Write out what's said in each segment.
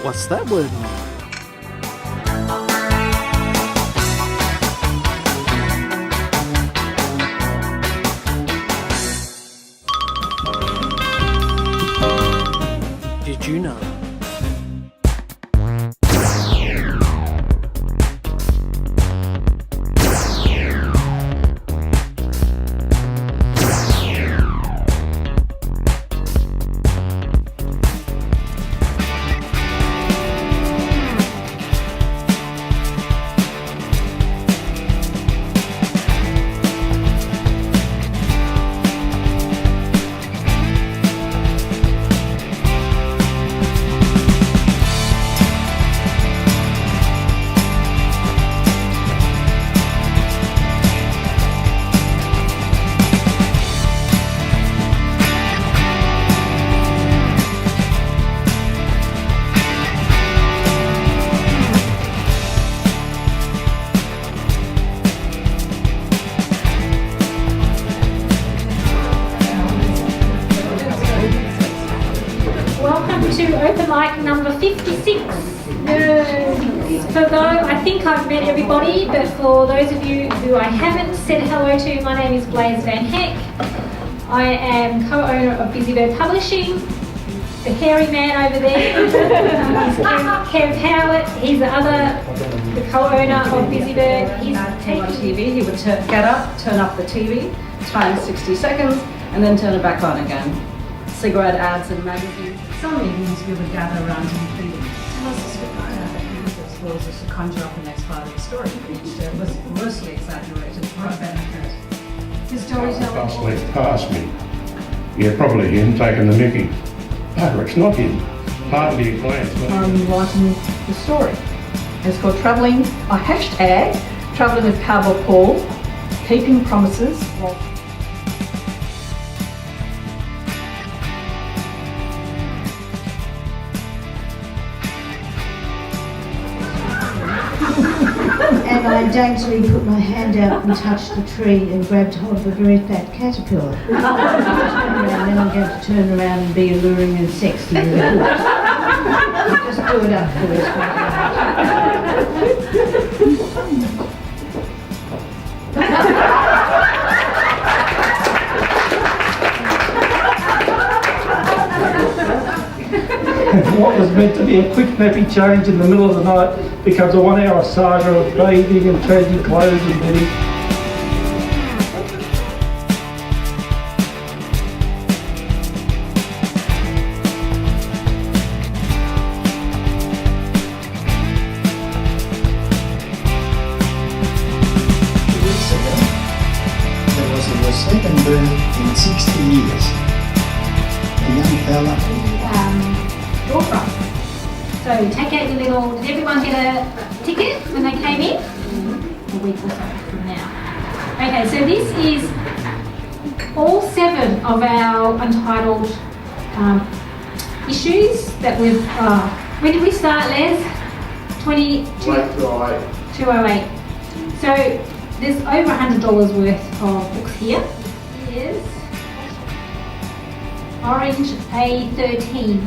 What's that word mean? Did you know? To open mic number 56. I think I've met everybody, but for those of you who I haven't said hello to, my name is Blaise van Hecke. I am co-owner of Busybird Publishing. The hairy man over there is Kev Howard. He's the co-owner of Busybird. He's on TV. He would get up, turn up the TV, time 60 seconds, and then turn it back on again. Cigarette ads in magazines. Some evenings we would gather around and tell us a script as well as to conjure up the next part of the story, which was grossly exaggerated for our benefit. His storytelling. Bus went past me. Yeah, probably him taking the mickey. No, it's not him. Hardly a glance. I'm writing the story. It's called Travelling, a hashtag, Travelling with Cowboy Paul, Keeping Promises. And I daintily put my hand out and touched the tree and grabbed hold of a very fat caterpillar. And then I'm going to turn around and be alluring and sexy with it. Just do it up for us. What was meant to be a quick nappy change in the middle of the night becomes a 1 hour saga of bathing and changing clothes and bedding. There was the second birth in 60 years. A young fella. door prize. So take out your little, did everyone get a ticket when they came in? A week or so from now. Okay, so this is all 7 of our untitled issues that we've, when did we start, Les? 208. So there's over $100 worth of books here. Here's Orange A13.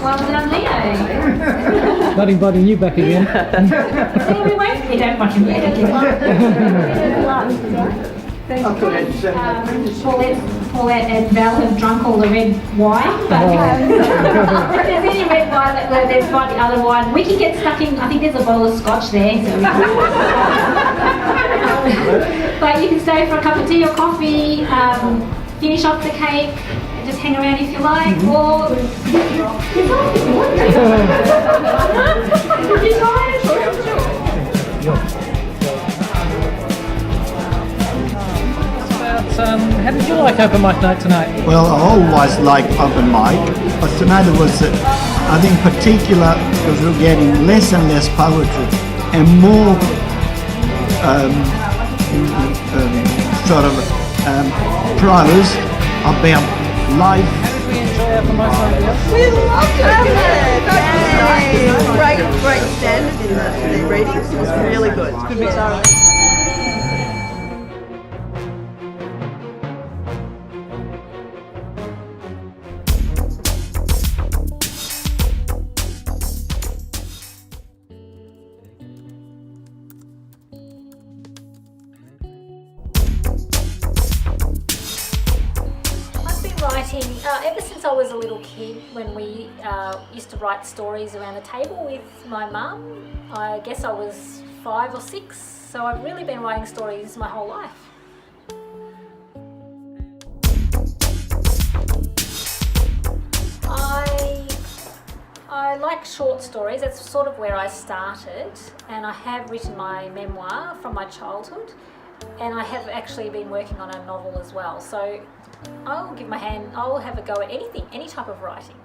Well done, Leo. Not inviting you back again. See, we won't. We don't want him back again. Paulette and Val have drunk all the red wine, but if there's any red wine, there's might be other wine. We can get stuck in, I think there's a bottle of scotch there. So but you can stay for a cup of tea or coffee, finish off the cake, and just hang around if you like, or if you're tired. How did you like open mic night tonight? Well, I always like open mic, but tonight it was, I think, particular because we're getting less and less poetry and more prose about life. How did we enjoy our promotion over here? We loved it! Great standard in the readings. It was really good. It's good material. Writing ever since I was a little kid, when we used to write stories around the table with my mum. I guess I was 5 or 6, so I've really been writing stories my whole life. I like short stories. That's sort of where I started, and I have written my memoir from my childhood, and I have actually been working on a novel as well. So I'll give my hand, I'll have a go at anything, any type of writing.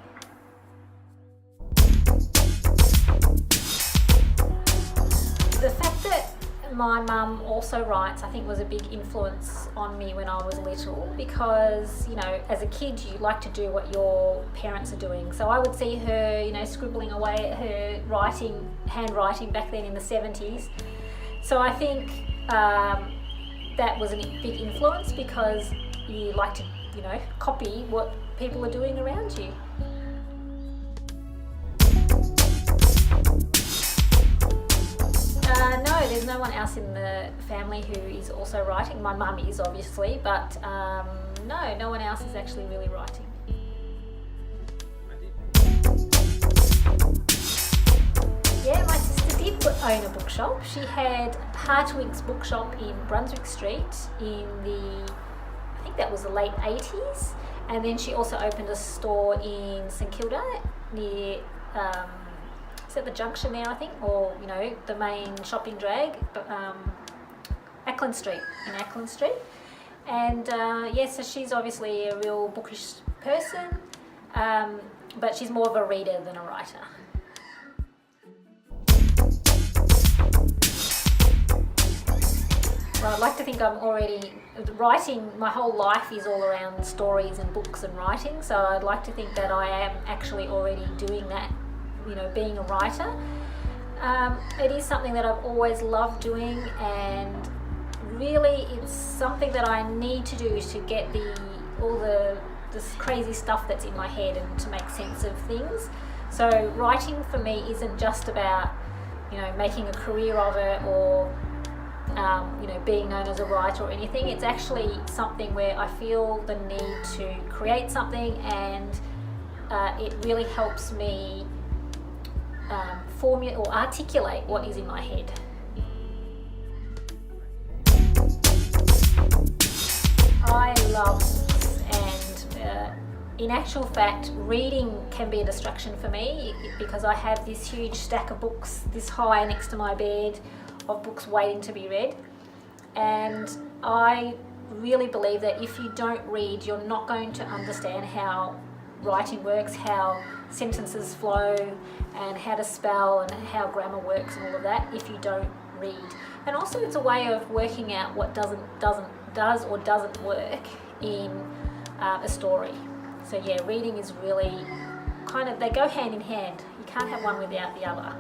The fact that my mum also writes, I think, was a big influence on me when I was little, because, you know, as a kid you like to do what your parents are doing. So I would see her, you know, scribbling away at her handwriting back then in the 70s. So I think that was a big influence, because you like to, you know, copy what people are doing around you. No, there's no one else in the family who is also writing. My mum is, obviously, but no one else is actually really writing. Yeah, my sister did own a bookshop. She had Hartwig's bookshop in Brunswick Street in the, I think that was the late 80s, and then she also opened a store in St Kilda near, is that the junction there, I think, or, you know, the main shopping drag, Ackland Street, in Ackland Street. And yeah, so she's obviously a real bookish person, but she's more of a reader than a writer. Well, I'd like to think I'm already writing. My whole life is all around stories and books and writing, so I'd like to think that I am actually already doing that, you know, being a writer. It is something that I've always loved doing, and really it's something that I need to do to get all this crazy stuff that's in my head and to make sense of things. So writing for me isn't just about, you know, making a career of it, or you know, being known as a writer or anything. It's actually something where I feel the need to create something, and it really helps me formulate or articulate what is in my head. I love books, and in actual fact, reading can be a distraction for me, because I have this huge stack of books this high next to my bed, of books waiting to be read. And I really believe that if you don't read, you're not going to understand how writing works, how sentences flow, and how to spell, and how grammar works, and all of that, if you don't read. And also it's a way of working out what does or doesn't work in a story. So yeah, reading is really kind of, they go hand in hand. You can't have one without the other.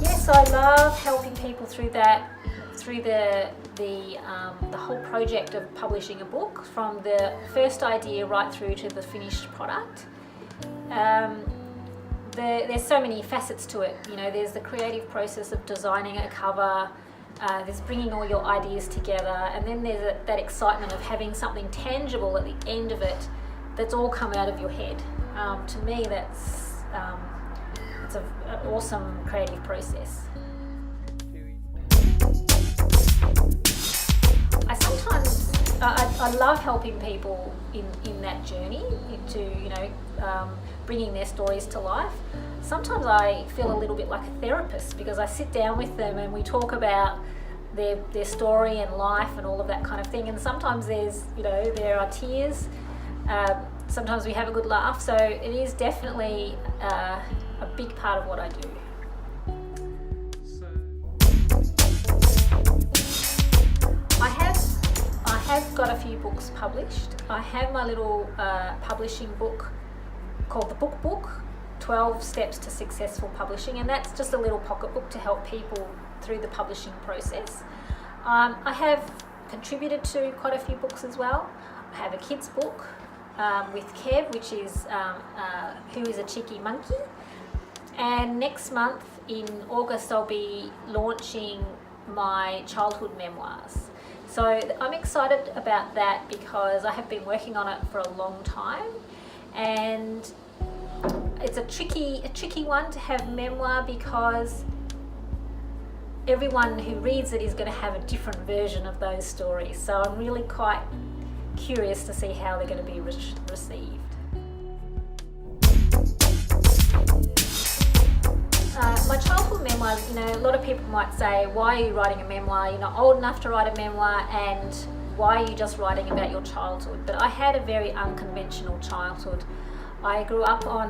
Yes, I love helping people through that, through the whole project of publishing a book, from the first idea right through to the finished product. There's so many facets to it. You know, there's the creative process of designing a cover, there's bringing all your ideas together, and then there's that excitement of having something tangible at the end of it that's all come out of your head. To me, that's it's an awesome creative process. I love helping people in that journey into, you know, bringing their stories to life. Sometimes I feel a little bit like a therapist, because I sit down with them and we talk about their story and life and all of that kind of thing. And sometimes there are tears. Sometimes we have a good laugh. So it is definitely a big part of what I do. I have got a few books published. I have my little publishing book called the Book, 12 Steps to Successful Publishing, and that's just a little pocket book to help people through the publishing process. I have contributed to quite a few books as well. I have a kids book with Kev, which is Who is a Cheeky Monkey? And next month in August I'll be launching my childhood memoirs. So I'm excited about that because I have been working on it for a long time, and it's a tricky one to have memoir because everyone who reads it is going to have a different version of those stories. So I'm really quite curious to see how they're going to be received. My childhood memoirs, a lot of people might say, why are you writing a memoir? You're not old enough to write a memoir, and why are you just writing about your childhood? But I had a very unconventional childhood. I grew up on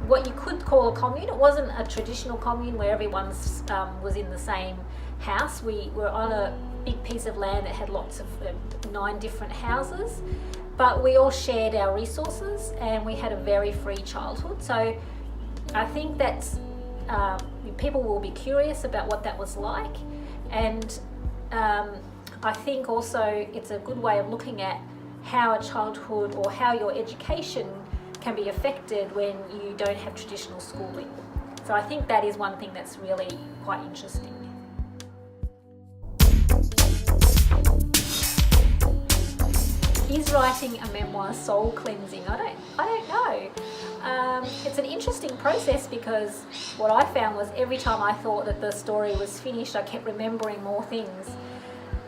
what you could call a commune. It wasn't a traditional commune where everyone was in the same house. We were on a big piece of land that had lots of 9 different houses, but we all shared our resources and we had a very free childhood. So I think that's people will be curious about what that was like, and I think also it's a good way of looking at how a childhood or how your education can be affected when you don't have traditional schooling. So I think that is one thing that's really quite interesting. Is writing a memoir soul cleansing? I don't know. It's an interesting process because what I found was every time I thought that the story was finished, I kept remembering more things.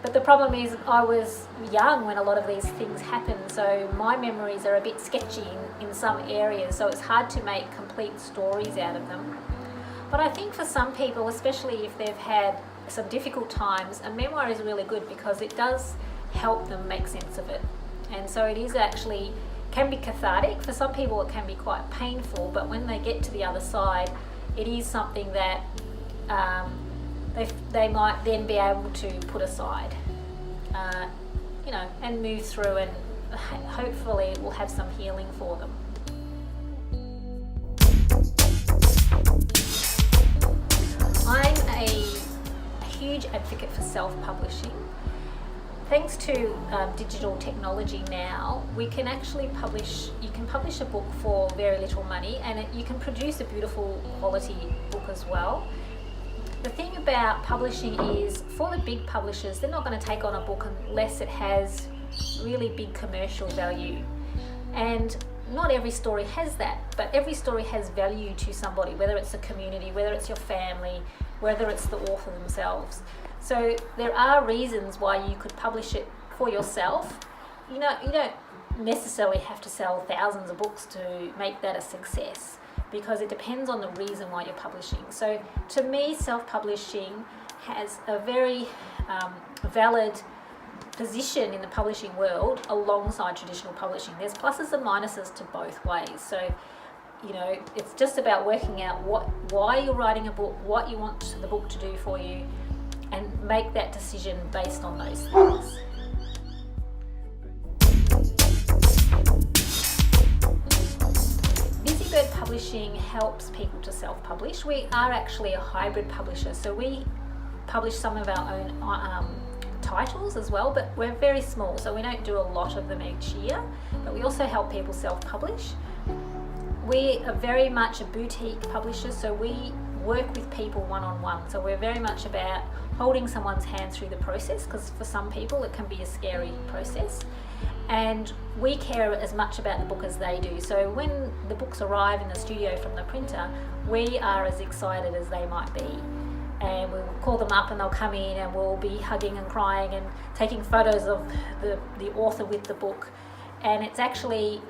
But the problem is I was young when a lot of these things happened, so my memories are a bit sketchy in some areas, so it's hard to make complete stories out of them. But I think for some people, especially if they've had some difficult times, a memoir is really good because it does help them make sense of it. And so it is actually, can be cathartic. For some people it can be quite painful, but when they get to the other side, it is something that they might then be able to put aside, and move through, and hopefully it will have some healing for them. I'm a huge advocate for self-publishing. Thanks to digital technology now, we can actually you can publish a book for very little money, and you can produce a beautiful quality book as well. The thing about publishing is, for the big publishers, they're not going to take on a book unless it has really big commercial value. And not every story has that, but every story has value to somebody, whether it's a community, whether it's your family, whether it's the author themselves. So there are reasons why you could publish it for yourself. You don't necessarily have to sell thousands of books to make that a success, because it depends on the reason why you're publishing. So to me, self-publishing has a very valid position in the publishing world alongside traditional publishing. There's pluses and minuses to both ways. So, it's just about working out why you're writing a book, what you want the book to do for you, and make that decision based on those things. Busybird Publishing helps people to self-publish. We are actually a hybrid publisher, so we publish some of our own titles as well, but we're very small, so we don't do a lot of them each year, but we also help people self-publish. We are very much a boutique publisher, so we work with people one-on-one, so we're very much about holding someone's hand through the process, because for some people it can be a scary process, and we care as much about the book as they do. So when the books arrive in the studio from the printer, we are as excited as they might be, and we'll call them up and they'll come in and we'll be hugging and crying and taking photos of the author with the book. And it's actually,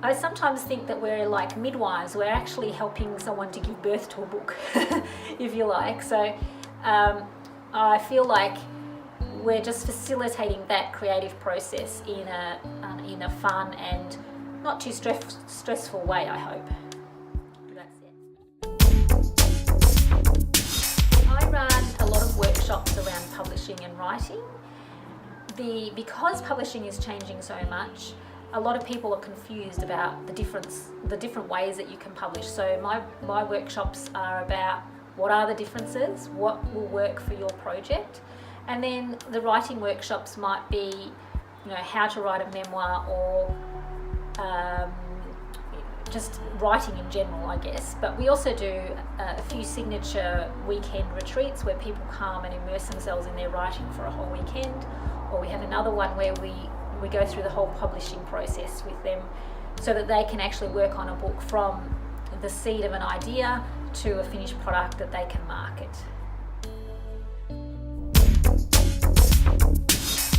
I sometimes think that we're like midwives. We're actually helping someone to give birth to a book, if you like. So I feel like we're just facilitating that creative process in a fun and not too stressful way, I hope. That's it. I run a lot of workshops around publishing and writing. because publishing is changing so much, a lot of people are confused about the different ways that you can publish. So my workshops are about what are the differences, what will work for your project, and then the writing workshops might be, you know, how to write a memoir or just writing in general, I guess. But we also do a few signature weekend retreats where people come and immerse themselves in their writing for a whole weekend, or we have another one where we go through the whole publishing process with them so that they can actually work on a book from the seed of an idea to a finished product that they can market.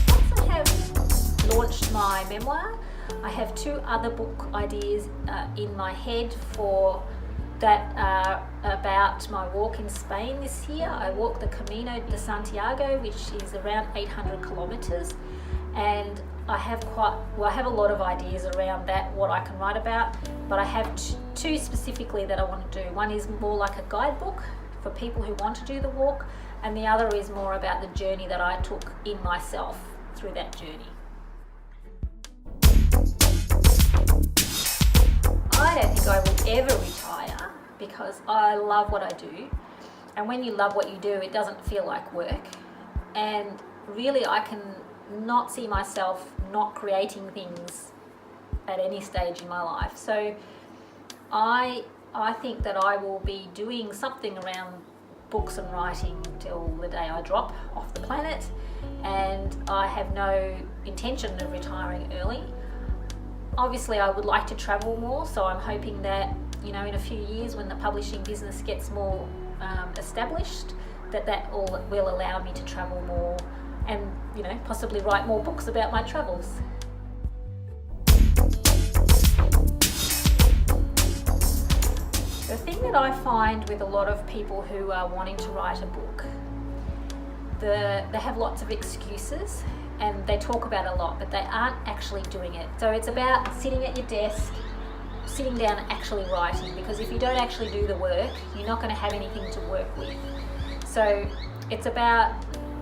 Once I have launched my memoir, I have 2 other book ideas in my head for that are about my walk in Spain this year. I walked the Camino de Santiago, which is around 800 kilometers, and I have a lot of ideas around that, what I can write about, but I have 2 specifically that I want to do. One is more like a guidebook for people who want to do the walk, and the other is more about the journey that I took in myself through that journey. I don't think I will ever retire because I love what I do, and when you love what you do, it doesn't feel like work, and really I can not see myself not creating things at any stage in my life. So I think that I will be doing something around books and writing till the day I drop off the planet, and I have no intention of retiring early. Obviously I would like to travel more, so I'm hoping that, you know, in a few years when the publishing business gets more established, that will allow me to travel more and, you know, possibly write more books about my travels. The thing that I find with a lot of people who are wanting to write a book, they have lots of excuses and they talk about it a lot, but they aren't actually doing it. So it's about sitting at your desk, sitting down and actually writing, because if you don't actually do the work, you're not going to have anything to work with. So it's about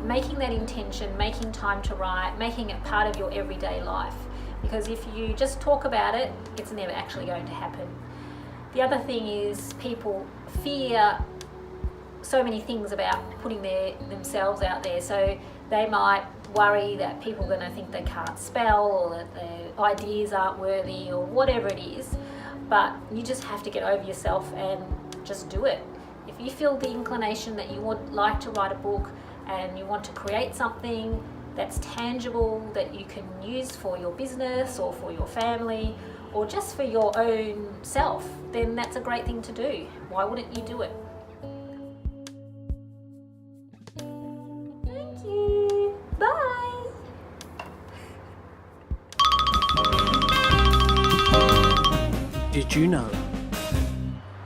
making that intention, making time to write, making it part of your everyday life. Because if you just talk about it, it's never actually going to happen. The other thing is people fear so many things about putting themselves out there. So they might worry that people are going to think they can't spell, or that their ideas aren't worthy, or whatever it is. But you just have to get over yourself and just do it. If you feel the inclination that you would like to write a book and you want to create something that's tangible that you can use for your business or for your family or just for your own self, then that's a great thing to do. Why wouldn't you do it? Thank you. Bye. Did you know?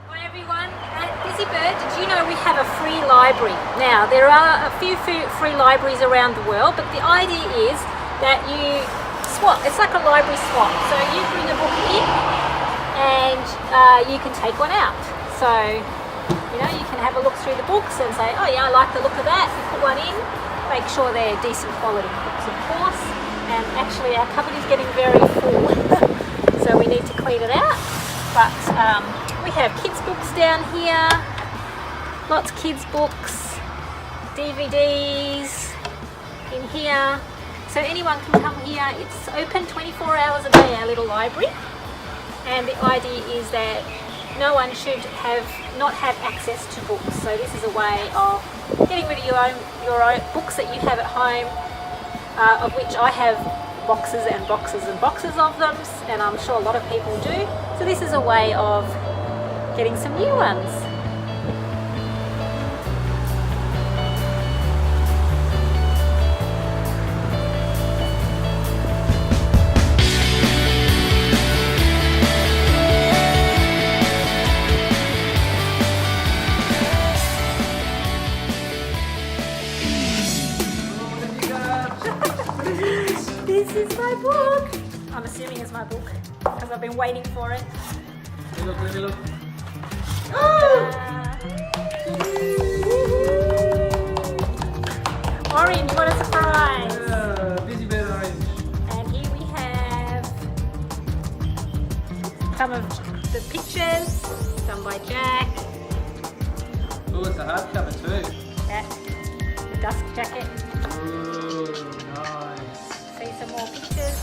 Hi everyone, at Busybird, did you know we have a free library? Now, there are a few free libraries around the world, but the idea is that you swap. It's like a library swap. So you bring a book in and you can take one out. So, you know, you can have a look through the books and say, oh yeah, I like the look of that. You put one in, make sure they're decent quality books, of course. And actually our cupboard is getting very full, so we need to clean it out. But we have kids' books down here, lots of kids' books, DVDs in here. So anyone can come here. It's open 24 hours a day, our little library. And the idea is that no one should not have access to books. So this is a way of getting rid of your own books that you have at home, of which I have boxes and boxes and boxes of them, and I'm sure a lot of people do. So this is a way of getting some new ones. This is my book. I'm assuming it's my book because I've been waiting for it. Let me look. Orange, what a surprise! Busybird some of the pictures done by Jack. Oh, it's a hardcover too. That, the dust jacket. Ooh, nice. See some more pictures.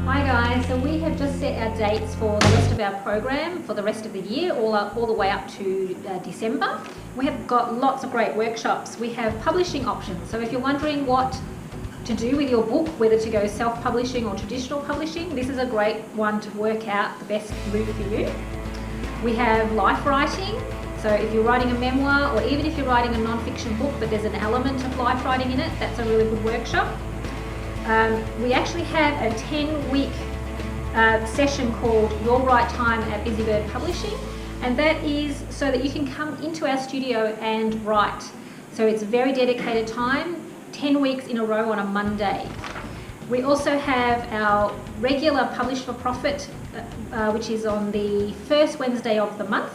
Hi guys, so we have just set our dates for the rest of our program for the rest of the year, all the way up to December. We have got lots of great workshops. We have publishing options, so if you're wondering what to do with your book, whether to go self-publishing or traditional publishing, this is a great one to work out the best route for you. We have life writing, so if you're writing a memoir or even if you're writing a non-fiction book but there's an element of life writing in it, that's a really good workshop. We actually have a 10-week session called Your Right Time at Busybird Publishing, and that is so that you can come into our studio and write. So it's very dedicated time, 10 weeks in a row on a Monday. We also have our regular Publish for Profit, which is on the first Wednesday of the month.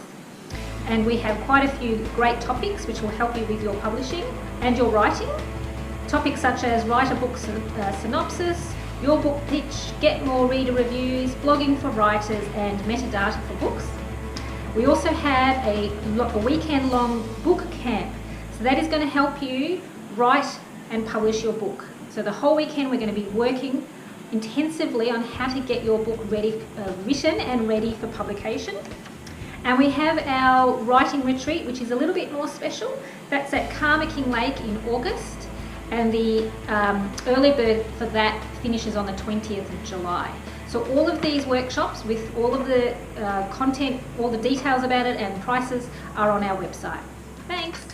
And we have quite a few great topics which will help you with your publishing and your writing. Topics such as write a book synopsis, your book pitch, get more reader reviews, blogging for writers, and metadata for books. We also have a weekend-long book camp. So that is going to help you write and publish your book. So the whole weekend we're going to be working intensively on how to get your book ready, written and ready for publication. And we have our writing retreat, which is a little bit more special. That's at Carmacking Lake in August, and the early bird for that finishes on the 20th of July. So all of these workshops with all of the content, all the details about it and prices are on our website. Thanks.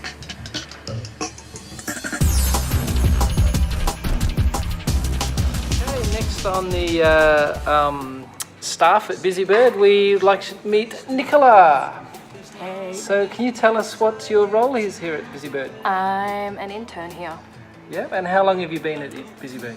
Next on the staff at Busybird, we'd like to meet Nicola. Hey. So can you tell us what your role is here at Busybird? I'm an intern here. Yeah, and how long have you been at Busybird?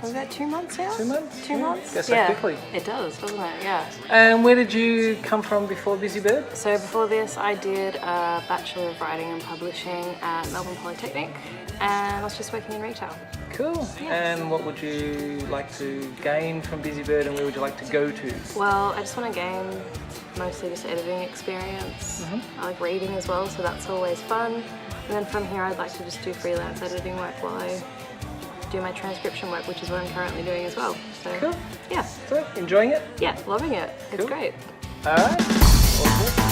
Was that 2 months now? 2 months? 2 months? Goes so quickly. It does, doesn't it? Yeah. And where did you come from before Busybird? So before this, I did a Bachelor of Writing and Publishing at Melbourne Polytechnic, and I was just working in retail. Cool. Yeah. And what would you like to gain from Busybird, and where would you like to go to? Well, I just want to gain mostly just editing experience. I like reading as well, so that's always fun. And then from here, I'd like to just do freelance editing work while I do my transcription work, which is what I'm currently doing as well. So, cool. Yeah. So, enjoying it? Yeah, loving it. It's Cool. great. All right. Awesome.